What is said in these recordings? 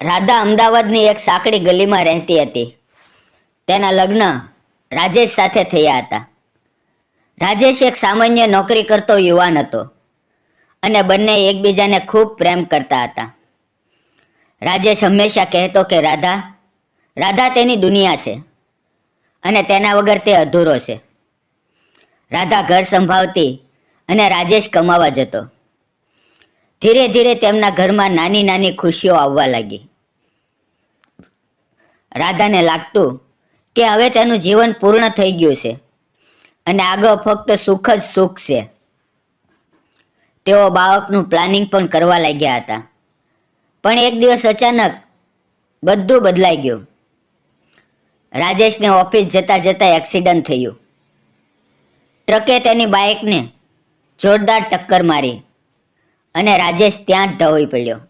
રાધા અમદાવાદની એક સાંકડી ગલીમાં રહેતી હતી. તેના લગ્ન રાજેશ સાથે થયા હતા. રાજેશ એક સામાન્ય નોકરી કરતો યુવાન હતો અને બંને એકબીજાને ખૂબ પ્રેમ કરતા હતા. રાજેશ હંમેશા કહેતો કે રાધા રાધા તેની દુનિયા છે અને તેના વગર તે અધૂરો છે. રાધા ઘર સંભાળતી અને રાજેશ કમાવા જતો. ધીરે ધીરે તેમના ઘરમાં નાની નાની ખુશીઓ આવવા લાગી. રાધાને લાગતું કે હવે તેનું જીવન પૂર્ણ થઈ ગયું છે અને આગળ ફક્ત સુખ જ સુખ છે. તેઓ બાળકનું પ્લાનિંગ પણ કરવા લાગ્યા હતા. પણ એક દિવસ અચાનક બધું બદલાઈ ગયું. રાજેશને ઓફિસ જતા જતા એક્સિડન્ટ થયું. ટ્રકે તેની બાઇકને જોરદાર ટક્કર મારી અને રાજેશ ત્યાં જ ઢળી પડ્યો.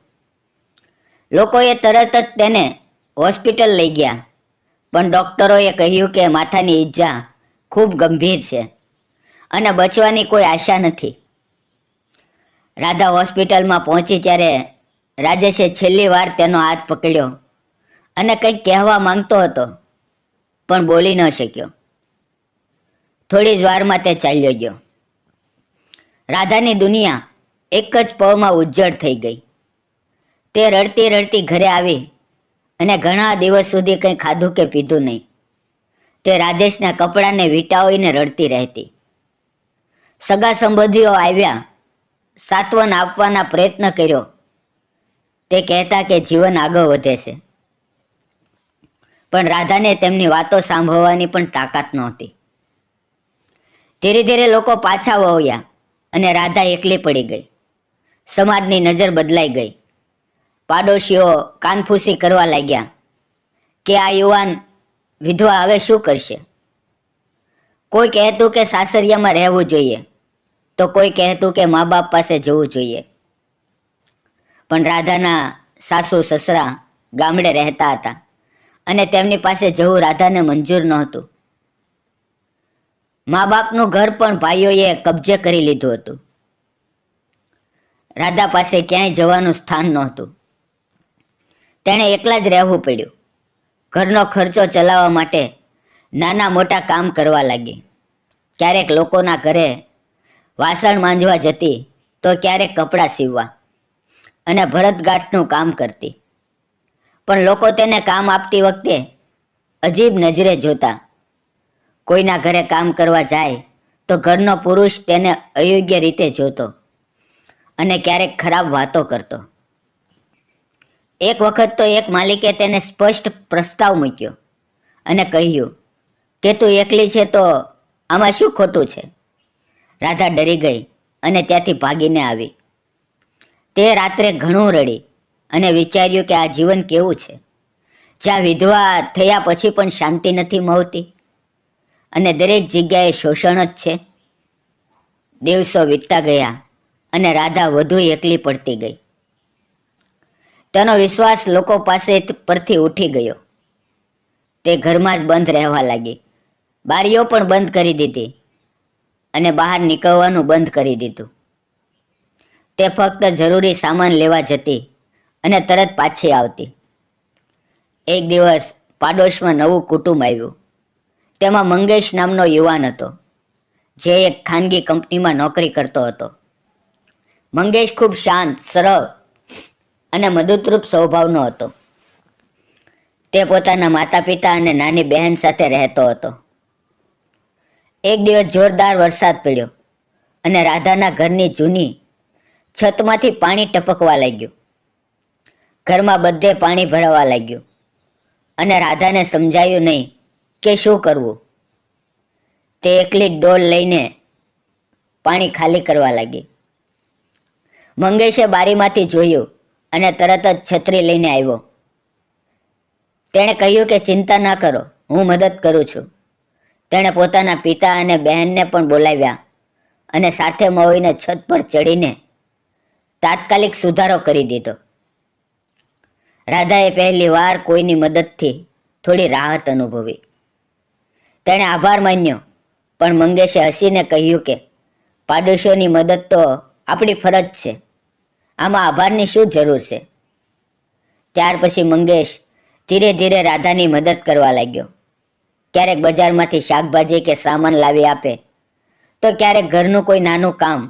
લોકોએ તરત જ તેને હોસ્પિટલ લઈ ગયા, પણ ડૉક્ટરોએ કહ્યું કે માથાની ઈજા ખૂબ ગંભીર છે અને બચવાની કોઈ આશા નથી. રાધા હોસ્પિટલમાં પહોંચી ત્યારે રાજેશે છેલ્લી વાર તેનો હાથ પકડ્યો અને કંઈક કહેવા માંગતો હતો, પણ બોલી ન શક્યો. થોડી જ વારમાં તે ચાલ્યો ગયો. રાધાની દુનિયા એક જ પળમાં ઉજ્જડ થઈ ગઈ. તે રડતી રડતી ઘરે આવી અને ઘણા દિવસ સુધી કંઈ ખાધું કે પીધું નહીં. તે રાજેશના કપડાને વીંટાળીને રડતી રહેતી. સગા સંબંધીઓ આવ્યા, સાંત્વન આપવાના પ્રયત્ન કર્યો. તે કહેતા કે જીવન આગળ વધે છે, પણ રાધાને તેમની વાતો સાંભળવાની પણ તાકાત નહોતી. ધીરે ધીરે લોકો પાછા વળ્યા અને રાધા એકલી પડી ગઈ. સમાજની નજર બદલાઈ ગઈ. પાડોશીઓ કાનફૂસી કરવા લાગ્યા કે આ યુવાન વિધવા હવે શું કરશે. કોઈ કહેતું કે સાસરિયામાં રહેવું જોઈએ, તો કોઈ કહેતું કે મા બાપ પાસે જવું જોઈએ. પણ રાધાના સાસુ સસરા ગામડે રહેતા હતા અને તેમની પાસે જવું રાધાને મંજૂર નહોતું. મા બાપનું ઘર પણ ભાઈઓએ કબજે કરી લીધું હતું. રાધા પાસે ક્યાંય જવાનું સ્થાન નહોતું. તેણે એકલા જ રહેવું પડ્યું. ઘરનો ખર્ચો ચલાવવા માટે નાના મોટા કામ કરવા લાગી. ક્યારેક લોકોના ઘરે વાસણ માંજવા જતી, તો ક્યારેક કપડાં સીવવા અને ભરતગાંઠનું કામ કરતી. પણ લોકો તેને કામ આપતી વખતે અજીબ નજરે જોતા. કોઈના ઘરે કામ કરવા જાય તો ઘરનો પુરુષ તેને અયોગ્ય રીતે જોતો અને ક્યારેક ખરાબ વાતો કરતો. એક વખત તો એક માલિકે તેને સ્પષ્ટ પ્રસ્તાવ મૂક્યો અને કહ્યું કે તું એકલી છે તો આમાં શું ખોટું છે. રાધા ડરી ગઈ અને ત્યાંથી ભાગીને આવી. તે રાત્રે ઘણું રડી અને વિચાર્યું કે આ જીવન કેવું છે, જ્યાં વિધવા થયા પછી પણ શાંતિ નથી મળતી અને દરેક જગ્યાએ શોષણ જ છે. દિવસો વીતતા ગયા અને રાધા વધુ એકલી પડતી ગઈ. તેનો વિશ્વાસ લોકો પાસે પરથી ઉઠી ગયો. તે ઘરમાં જ બંધ રહેવા લાગી. બારીઓ પણ બંધ કરી દીધી અને બહાર નીકળવાનું બંધ કરી દીધું. તે ફક્ત જરૂરી સામાન લેવા જતી અને તરત પાછી આવતી. એક દિવસ પાડોશમાં નવું કુટુંબ આવ્યું. તેમાં મંગેશ નામનો યુવાન હતો, જે એક ખાનગી કંપનીમાં નોકરી કરતો હતો. મંગેશ ખૂબ શાંત, સરળ અને મદદરૂપ સ્વભાવનો હતો. તે પોતાના માતા પિતા અને નાની બહેન સાથે રહેતો હતો. એક દિવસ જોરદાર વરસાદ પડ્યો અને રાધાના ઘરની જૂની છતમાંથી પાણી ટપકવા લાગ્યું. ઘરમાં બધે પાણી ભરાવા લાગ્યું અને રાધાને સમજાયું નહીં કે શું કરવું. તે એકલી ડોલ લઈને પાણી ખાલી કરવા લાગી. મંગેશે બારીમાંથી જોયું અને તરત જ છત્રી લઈને આવ્યો. તેણે કહ્યું કે ચિંતા ના કરો, હું મદદ કરું છું. તેણે પોતાના પિતા અને બહેનને પણ બોલાવ્યા અને સાથે મળીને છત પર ચડીને તાત્કાલિક સુધારો કરી દીધો. રાધાએ પહેલી વાર કોઈની મદદથી થોડી રાહત અનુભવી. તેણે આભાર માન્યો, પણ મંગેશે હસીને કહ્યું કે પાડોશીઓની મદદ તો આપણી ફરજ છે, આમાં આભારની શું જરૂર છે. ત્યાર પછી મંગેશ ધીરે ધીરે રાધાની મદદ કરવા લાગ્યો. ક્યારેક બજારમાંથી શાકભાજી કે સામાન લાવી આપે, તો ક્યારેક ઘરનું કોઈ નાનું કામ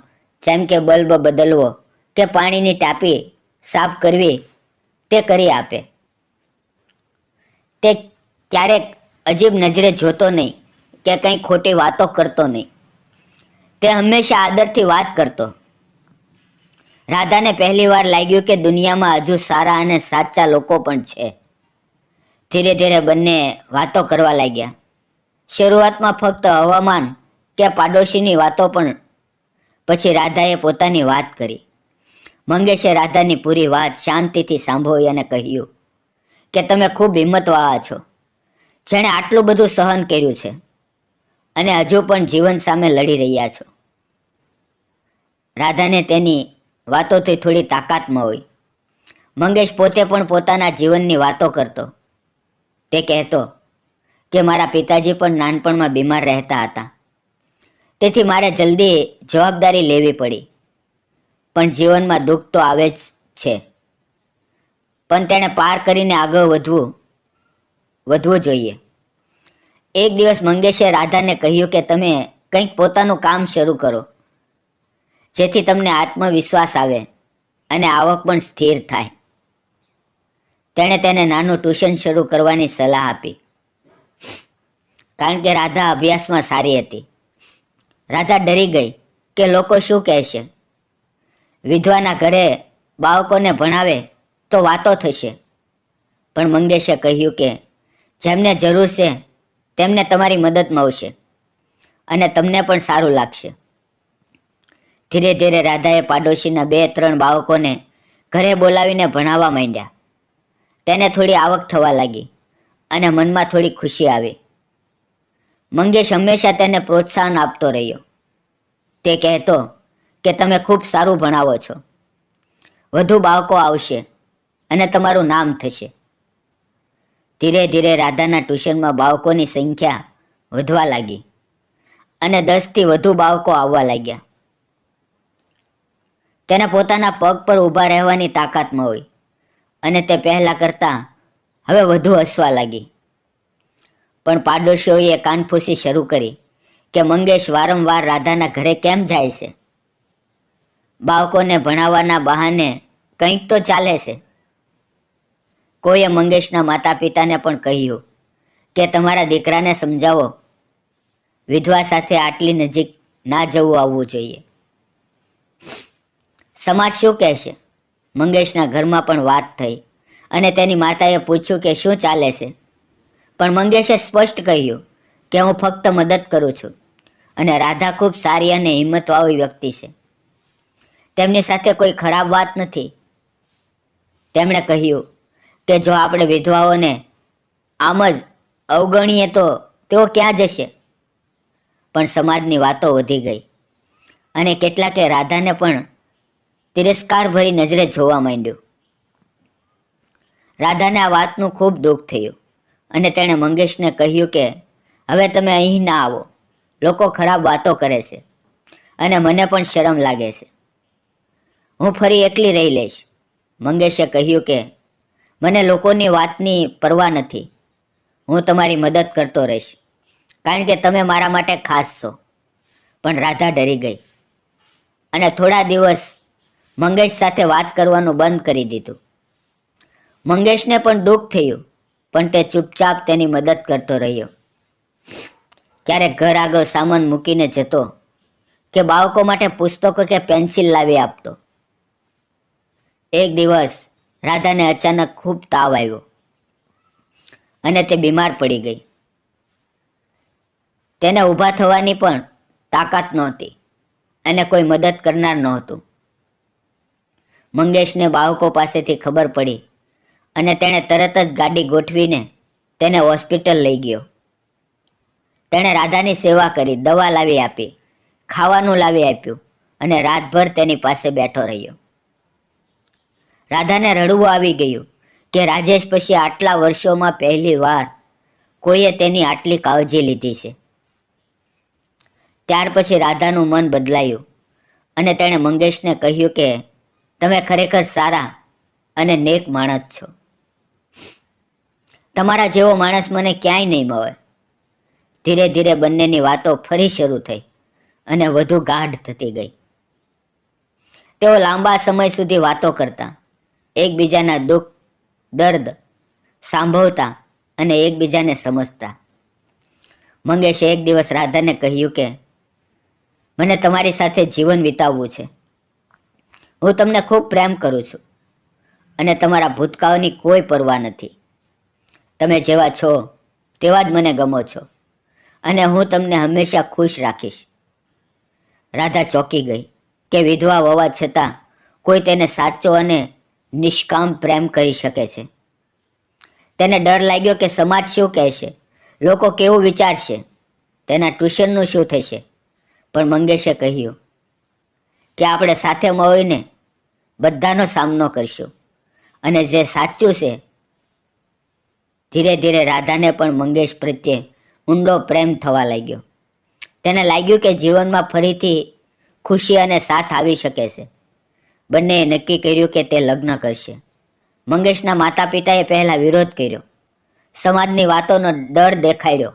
જેમ કે બલ્બ બદલવો કે પાણીની ટાંકી સાફ કરવી તે કરી આપે. તે ક્યારેક અજીબ નજરે જોતો નહીં કે કંઈ ખોટી વાતો કરતો નહીં. તે હંમેશા આદરથી વાત કરતો. રાધાને પહેલી વાર લાગ્યું કે દુનિયામાં હજુ સારા અને સાચા લોકો પણ છે. ધીરે ધીરે બંને વાતો કરવા લાગ્યા. શરૂઆતમાં ફક્ત હવામાન કે પાડોશીની વાતો, પણ પછી રાધાએ પોતાની વાત કરી. મંગેશે રાધાની પૂરી વાત શાંતિથી સાંભળી અને કહ્યું કે તમે ખૂબ હિંમતવાળા છો, જેણે આટલું બધું સહન કર્યું છે અને હજુ પણ જીવન સામે લડી રહ્યા છો. રાધાને તેની વાતોથી થોડી તાકાત મળી. મંગેશ પોતે પણ પોતાના જીવનની વાતો કરતો. તે કહેતો કે મારા પિતાજી પણ નાનપણમાં બીમાર રહેતા હતા, તેથી મારે જલ્દી જવાબદારી લેવી પડી. પણ જીવનમાં દુઃખ તો આવે જ છે, પણ તેણે પાર કરીને આગળ વધવું જોઈએ. એક દિવસ મંગેશે રાધાને કહ્યું કે તમે કંઈક પોતાનું કામ શરૂ કરો, જેથી તમને આત્મવિશ્વાસ આવે અને આવક પણ સ્થિર થાય. તેણે તેને નાનું ટ્યુશન શરૂ કરવાની સલાહ આપી, કારણ કે રાધા અભ્યાસમાં સારી હતી. રાધા ડરી ગઈ કે લોકો શું કહેશે. વિધવાના ઘરે બાળકોને ભણાવે તો વાતો થશે. પણ મંગેશે કહ્યું કે જેમને જરૂર છે તેમને તમારી મદદ મળશે અને તમને પણ સારું લાગશે. ધીરે ધીરે રાધાએ પાડોશીના 2-3 બાળકોને ઘરે બોલાવીને ભણાવવા માંડ્યા. તેને થોડી આવક થવા લાગી અને મનમાં થોડી ખુશી આવી. મંગેશ હંમેશા તેને પ્રોત્સાહન આપતો રહ્યો. તે કહેતો કે તમે ખૂબ સારું ભણાવો છો, વધુ બાળકો આવશે અને તમારું નામ થશે. ધીરે ધીરે રાધાના ટ્યુશનમાં બાળકોની સંખ્યા વધવા લાગી અને 10થી વધુ બાળકો આવવા લાગ્યા. તેને પોતાના પગ પર ઊભા રહેવાની તાકાત મળી અને તે પહેલાં કરતાં હવે વધુ હસવા લાગી. પણ પાડોશીઓએ કાનફૂસી શરૂ કરી કે મંગેશ વારંવાર રાધાના ઘરે કેમ જાય છે. બાળકોને ભણાવવાના બહાને કંઈક તો ચાલે છે. કોઈએ મંગેશના માતા પિતાને પણ કહ્યું કે તમારા દીકરાને સમજાવો, વિધવા સાથે આટલી નજીક ના જવું આવવું જોઈએ. સમાજ શું કહેશે? મંગેશના ઘરમાં પણ વાત થઈ અને તેની માતાએ પૂછ્યું કે શું ચાલે છે. પણ મંગેશે સ્પષ્ટ કહ્યું કે હું ફક્ત મદદ કરું છું અને રાધા ખૂબ સારી અને હિંમતવાળી વ્યક્તિ છે. તેમની સાથે કોઈ ખરાબ વાત નથી. તેમણે કહ્યું કે જો આપણે વિધવાઓને આમ જ અવગણીએ તો તેઓ ક્યાં જશે. પણ સમાજની વાતો વધી ગઈ અને કેટલાકે રાધાને પણ તિરસ્કારભરી નજરે જોવા માંડ્યું. રાધાને આ વાતનું ખૂબ દુઃખ થયું અને તેણે મંગેશને કહ્યું કે હવે તમે અહીં ના આવો. લોકો ખરાબ વાતો કરે છે અને મને પણ શરમ લાગે છે. હું ફરી એકલી રહી લઈશ. મંગેશે કહ્યું કે મને લોકોની વાતની પરવા નથી. હું તમારી મદદ કરતો રહીશ, કારણ કે તમે મારા માટે ખાસ છો. પણ રાધા ડરી ગઈ અને થોડા દિવસ મંગેશ સાથે વાત કરવાનું બંધ કરી દીધું. મંગેશને પણ દુઃખ થયું, પણ તે ચૂપચાપ તેની મદદ કરતો રહ્યો. ક્યારેક ઘર આગળ સામાન મૂકીને જતો કે બાળકો માટે પુસ્તકો કે પેન્સિલ લાવી આપતો. એક દિવસ રાધાને અચાનક ખૂબ તાવ આવ્યો અને તે બીમાર પડી ગઈ. તેને ઊભા થવાની પણ તાકાત નહોતી અને કોઈ મદદ કરનાર નહોતું. મંગેશને બાળકો પાસેથી ખબર પડી અને તેણે તરત જ ગાડી ગોઠવીને તેને હોસ્પિટલ લઈ ગયો. તેણે રાધાની સેવા કરી, દવા લાવી આપી, ખાવાનું લાવી આપ્યું અને રાતભર તેની પાસે બેઠો રહ્યો. રાધાને રડવું આવી ગયું કે રાજેશ પછી આટલા વર્ષોમાં પહેલી વાર કોઈએ તેની આટલી કાળજી લીધી છે. ત્યાર પછી રાધાનું મન બદલાયું અને તેણે મંગેશને કહ્યું કે તમે ખરેખર સારા અને નેક માણસ છો. તમારા જેવો માણસ મને ક્યાંય નહીં મળે. ધીરે ધીરે બંનેની વાતો ફરી શરૂ થઈ અને વધુ ગાઢ થતી ગઈ. તેઓ લાંબા સમય સુધી વાતો કરતા, એકબીજાના દુઃખ દર્દ સાંભળતા અને એકબીજાને સમજતા. મંગેશે એક દિવસ રાધાને કહ્યું કે મને તમારી સાથે જીવન વિતાવવું છે. હું તમને ખૂબ પ્રેમ કરું છું અને તમારા ભૂતકાળની કોઈ પરવા નથી. તમે જેવા છો તેવા જ મને ગમો છો અને હું તમને હંમેશા ખુશ રાખીશ. રાધા ચોંકી ગઈ કે વિધવા હોવા છતાં કોઈ તેને સાચો અને નિષ્કામ પ્રેમ કરી શકે છે. તેને ડર લાગ્યો કે સમાજ શું કહેશે, લોકો કેવું વિચારશે, તેના ટ્યુશનનું શું થશે. પણ મંગેશે કહ્યું કે આપણે સાથે મળીને બધાનો સામનો કરશું અને જે સાચું છે. ધીરે ધીરે રાધાને પણ મંગેશ પ્રત્યે ઊંડો પ્રેમ થવા લાગ્યો. તેને લાગ્યું કે જીવનમાં ફરીથી ખુશી અને સાથ આવી શકે છે. બંનેએ નક્કી કર્યું કે તે લગ્ન કરશે. મંગેશના માતા પિતાએ પહેલાં વિરોધ કર્યો, સમાજની વાતોનો ડર દેખાડ્યો,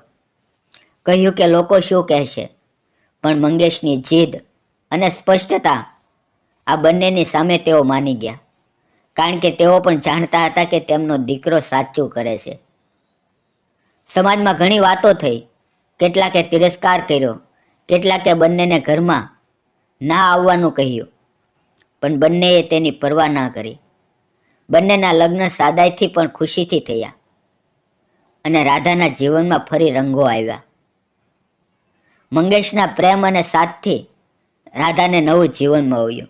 કહ્યું કે લોકો શું કહેશે. પણ મંગેશની જીદ અને સ્પષ્ટતા આ બંનેની સામે તેઓ માની ગયા, કારણ કે તેઓ પણ જાણતા હતા કે તેમનો દીકરો સાચું કરે છે. સમાજમાં ઘણી વાતો થઈ. કેટલાકે તિરસ્કાર કર્યો, કેટલાકે બંનેને ઘરમાં ના આવવાનું કહ્યું, પણ બંનેએ તેની પરવા ના કરી. બંનેના લગ્ન સાદાઈથી પણ ખુશીથી થયા અને રાધાના જીવનમાં ફરી રંગો આવ્યા. મંગેશના પ્રેમ અને સાથથી રાધાને નવું જીવન મળ્યું.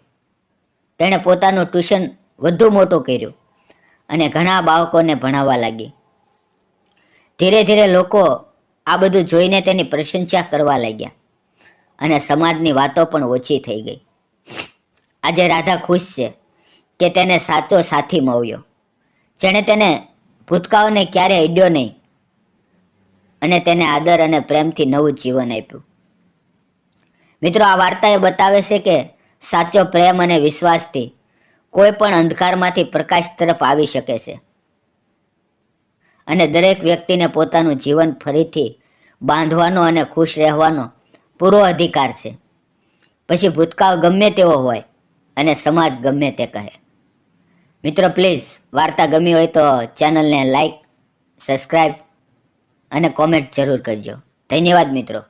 તેણે પોતાનું ટ્યુશન વધુ મોટું કર્યું અને ઘણા બાળકોને ભણાવવા લાગી. ધીરે ધીરે લોકો આ બધું જોઈને તેની પ્રશંસા કરવા લાગ્યા અને સમાજની વાતો પણ ઓછી થઈ ગઈ. આજે રાધા ખુશ છે કે તેને સાચો સાથી મળ્યો, જેણે તેને ભૂતકાળને ક્યારેય અડ્યો નહીં અને તેને આદર અને પ્રેમથી નવું જીવન આપ્યું. મિત્રો, આ વાર્તા એ બતાવે છે કે સાચો પ્રેમ અને વિશ્વાસથી કોઈ પણ અંધકારમાંથી પ્રકાશ તરફ આવી શકે છે અને દરેક વ્યક્તિને પોતાનું જીવન ફરીથી બાંધવાનો અને ખુશ રહેવાનો પૂરો અધિકાર છે. પછી ભૂતકાળ ગમે તેવો હોય અને સમાજ ગમે તે કહે. મિત્રો, પ્લીઝ વાર્તા ગમી હોય તો ચેનલને લાઈક, સબસ્ક્રાઈબ અને કોમેન્ટ જરૂર કરજો. ધન્યવાદ મિત્રો.